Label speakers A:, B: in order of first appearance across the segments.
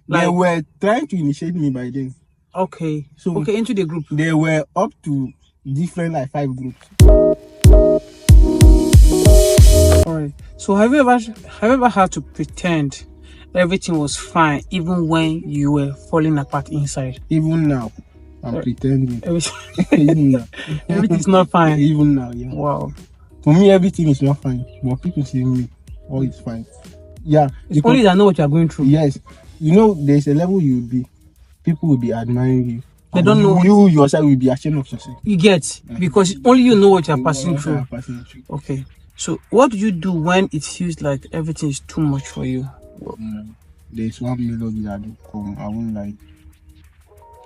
A: They were trying to initiate me by then.
B: Okay.
A: So
B: okay, into the group.
A: They were up to different like 5 groups.
B: Alright. So have you ever had to pretend everything was fine even when you were falling apart inside?
A: Even now, I'm pretending.
B: Even now. Everything's not fine.
A: Even now, yeah.
B: Wow.
A: For me, everything is not fine. But people see me, all is fine. Yeah.
B: It's only that know what you're going through.
A: Yes. You know, there's a level you'll be. People will be admiring you.
B: They don't know.
A: You yourself will be ashamed of yourself.
B: You get, because only you know what you're passing through. Okay. So what do you do when it feels like everything is too much for you?
A: There's one melody that will come. I won't like.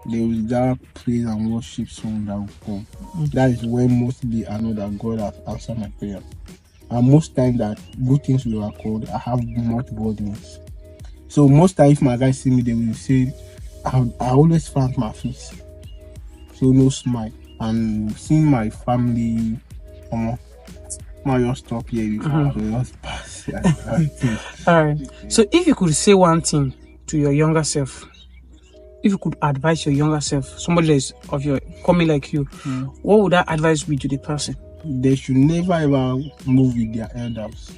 A: There is that praise and worship song that will come. That is when mostly I know that God has answered my prayer. And most times that good things will occur, I have much burdens. So most times if my guys see me, they will say, I always front my face. So no smile. And seeing my family, I just stop here before I just pass.
B: Alright. So if you could say one thing to your younger self, if you could advise your younger self, somebody that is of your coming like you, what would that advice be to the person?
A: They should never ever move with their elders.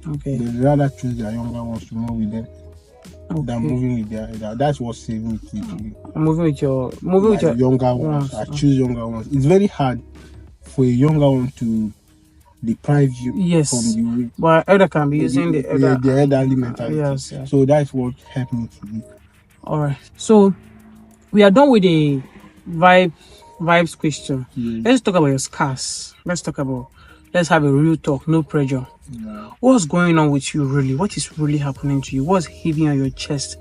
B: Okay.
A: They'd rather choose their younger ones to move with them than moving with their elders. That's what saved me today.
B: Moving with your
A: younger ones. I choose younger ones. It's very hard for a younger one to deprive you from the way.
B: But elder can be using the
A: elderly mentality.
B: Yes.
A: So that's what helped me today.
B: Alright. So we are done with the vibes question. Let's talk about your scars. Let's have a real talk, no pressure. What's going on with you really? What is really happening to you? What's heaving on your chest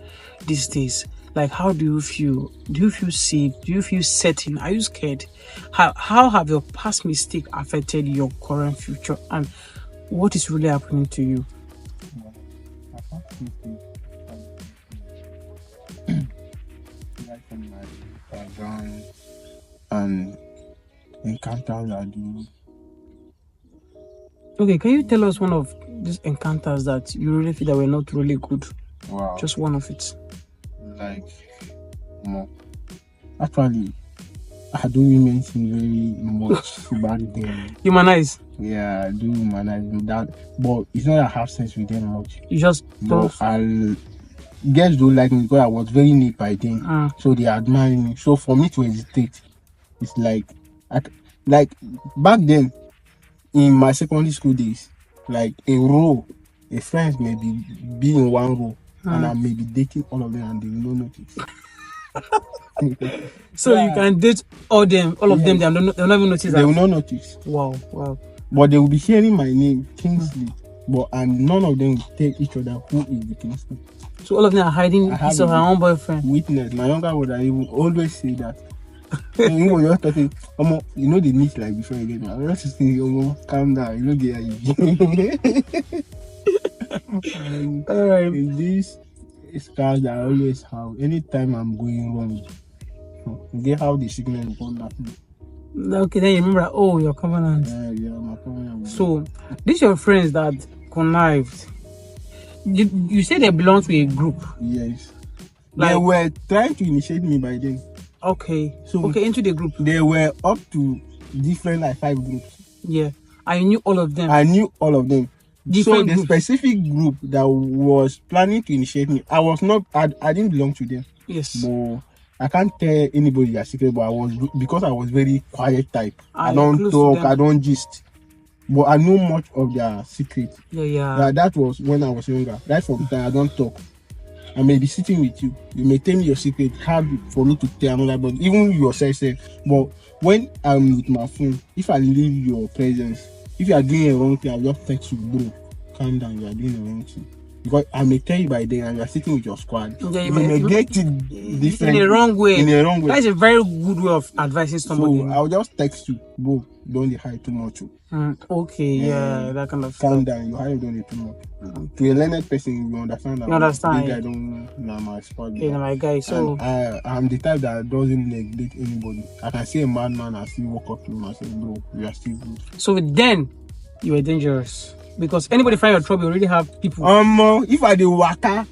B: these days? Like, how do you feel? Do you feel safe? Do you feel certain? Are you scared? How have your past mistake affected your current future? And what is really happening to you?
A: From my background and encounters I do.
B: Okay, can you tell us one of these encounters that you really feel that were not really good?
A: Wow.
B: Just one of it.
A: Like, actually, I do anything very much back then.
B: Humanize?
A: Yeah, I do humanize that, but it's not that I have sex with them much.
B: You just don't.
A: Girls don't like me because I was very neat by then, so they admire me. So for me to hesitate, it's like back then in my secondary school days, like a friends may be in one row, and I may be dating all of them and they will not notice.
B: So you can date all of them, they'll not even notice that.
A: They will not notice.
B: Wow.
A: But they will be hearing my name, Kingsley, and none of them will tell each other who is the Kingsley. So
B: all of them are hiding his or her own boyfriend.
A: Witness. My younger brother even always say that. You know, you're talking, you know the niche like before you get me. I just say, calm down, you know get
B: Alright.
A: These scars that I always have, anytime I'm going wrong, get how the sickness born that me.
B: Okay, then you remember, your covenant.
A: Yeah, my covenant.
B: So, these your friends that connived. You say they belong to a group.
A: Yes. They were trying to initiate me by then.
B: Okay. Into the group.
A: They were up to different like 5 groups.
B: Yeah. I knew all of them.
A: I knew all of them.
B: Different
A: so the specific group that was planning to initiate me, I didn't belong to them.
B: Yes.
A: But I can't tell anybody their secret, but because I was very quiet type. I don't talk, I don't gist. But I know much of their secret.
B: Yeah.
A: That was when I was younger. Right from the time I don't talk. I may be sitting with you. You may tell me your secret, hard for me to tell another, but even yourself say. But when I'm with my phone, if I leave your presence, if you are doing a wrong thing, I'll just text you, bro, calm down, you are doing a wrong thing. Because I may tell you by then and you are sitting with your squad.
B: Yeah,
A: you may get it different.
B: In a wrong way.
A: That
B: is a very good way of advising somebody.
A: So I'll just text you, bro, don't hide too much.
B: Okay, yeah, that kind of
A: calm down, you hide don't too much. To a learned person, you understand that.
B: You understand.
A: I don't know my spot.
B: Yeah, my guy. So
A: I'm the type that doesn't neglect anybody. I can see a madman and still walk up to him and say, bro, you are still good.
B: So then you were dangerous. Because anybody find your trouble, you already have people.
A: If I do waka,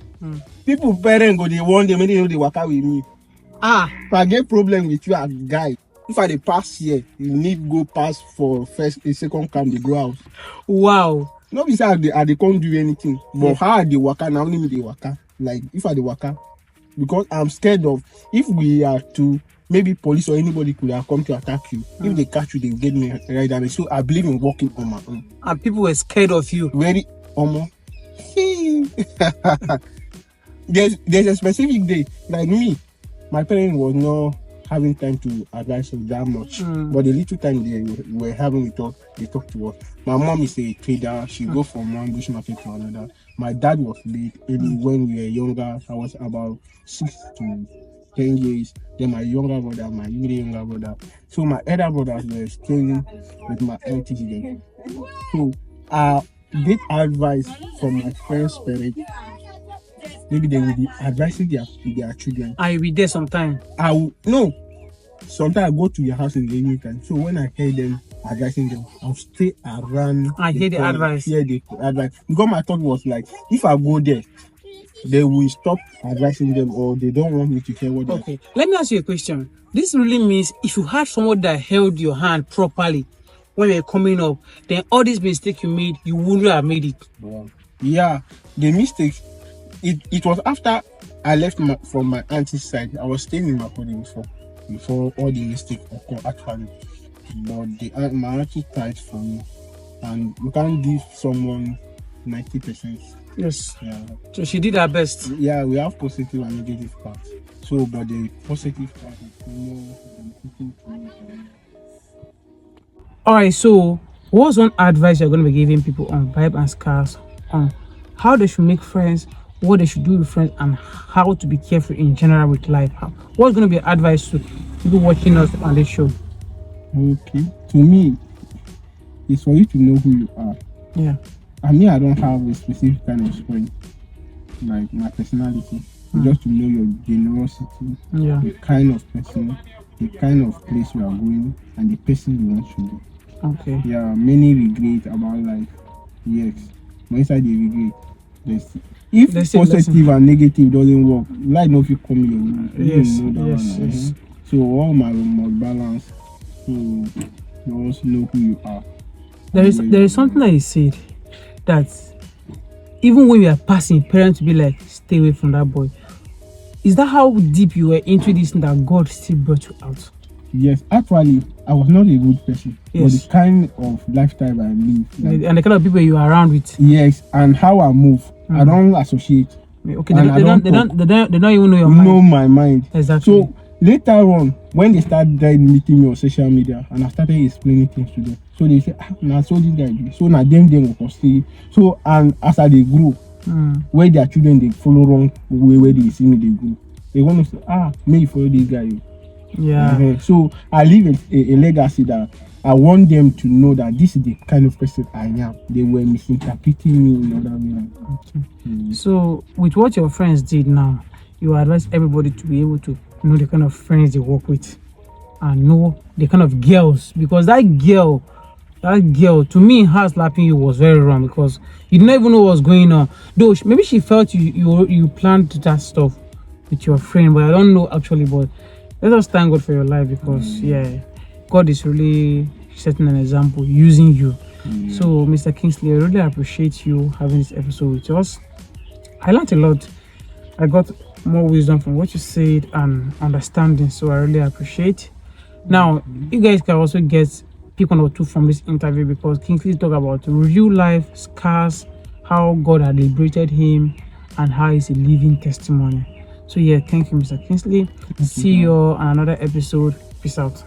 A: People parents go they want them, they know they work out with me. If I get problem with you as guy, if I dey pass here, you need go pass for first a second camp, they go out.
B: Wow.
A: No be say I dey can't do anything, but how I dey waka now only me dey waka. Like if I dey waka, because I'm scared of if we are to maybe police or anybody could have come to attack you. If they catch you, they get me right down. So I believe in walking on my own.
B: And people were scared of you.
A: Very there's a specific day, like me, my parents was not having time to advise us that much. But the little time they were having with us, they talked to us. My mom is a trader, she go from one bush market to another. My dad was late, maybe when we were younger, I was about 6 to 10 years. Then my younger brother, my younger brother. So my elder brothers were staying with my auntie then. So I get advice from my friend's parents. Maybe they will be advising their children.
B: I will be there sometime.
A: Sometimes I go to your house in the evening time. So when I hear them advising them, I'll stay around.
B: I hear the advice.
A: Hear the advice. Because my thought was like, if I go there, they will stop advising them or they don't want me to hear what
B: Okay. Let me ask you a question. This really means if you had someone that held your hand properly when you were coming up, then all these mistakes you made, you wouldn't have made it.
A: Wow. Yeah, the mistakes. It was after I left from my auntie's side. I was staying in my body before all the mistakes occurred actually. But my auntie tried for me, and you can't give someone 90%.
B: Yes.
A: Yeah.
B: So she did her best.
A: Yeah, we have positive and negative parts. So, but the positive part is more benefiting.
B: All right. So, what's one advice you're going to be giving people on Vibe and Scars on how they should make friends, what they should do with friends, and how to be careful in general with life? What's going to be advice to people watching us on this show?
A: Okay. To me, it's for you to know who you are.
B: Yeah.
A: I mean, I don't have a specific kind of friend, like my personality. Just to know your generosity, the kind of person, the kind of place you are going, and the person you want to be.
B: Okay.
A: Yeah, many regret about life. Yes. But inside the regret, if positive and negative doesn't work, life no fit come your way.
B: Yes.
A: So all my must balance. So you also know who you are.
B: There is something that you said that even when you are passing, parents will be like, stay away from that boy. Is that how deep you were into this that God still brought you out?
A: Yes, actually, I was not a good person. Yes. But the kind of lifestyle I live,
B: and the kind of people you are around with.
A: Yes, and how I move, I don't associate.
B: Okay, they don't even know your mind.
A: Know my mind.
B: Exactly.
A: So later on, when they started meeting me on social media, and I started explaining things to them, so they say, now so this guy do. So now them will stay. So and as they grow, where their children they follow wrong way where they see me they go, they want to say, may you follow this guy.
B: Yeah.
A: So I leave a legacy that I want them to know that this is the kind of person I am. They were misinterpreting me in other way.
B: Okay. So with what your friends did now, you advise everybody to be able to know the kind of friends they work with and know the kind of girls, because that girl to me, her slapping you was very wrong because you didn't even know what was going on. Though maybe she felt you planned that stuff with your friend, but I don't know actually. But let us thank God for your life because God is really setting an example using you. So Mr. Kingsley, I really appreciate you having this episode with us. I learned a lot. I got more wisdom from what you said and understanding, so I really appreciate. Now you guys can also get pick one or two from this interview because Kingsley talked about real life scars, how God had liberated him, and how he's a living testimony. So thank you, Mr. Kingsley. See you on another episode. Peace out.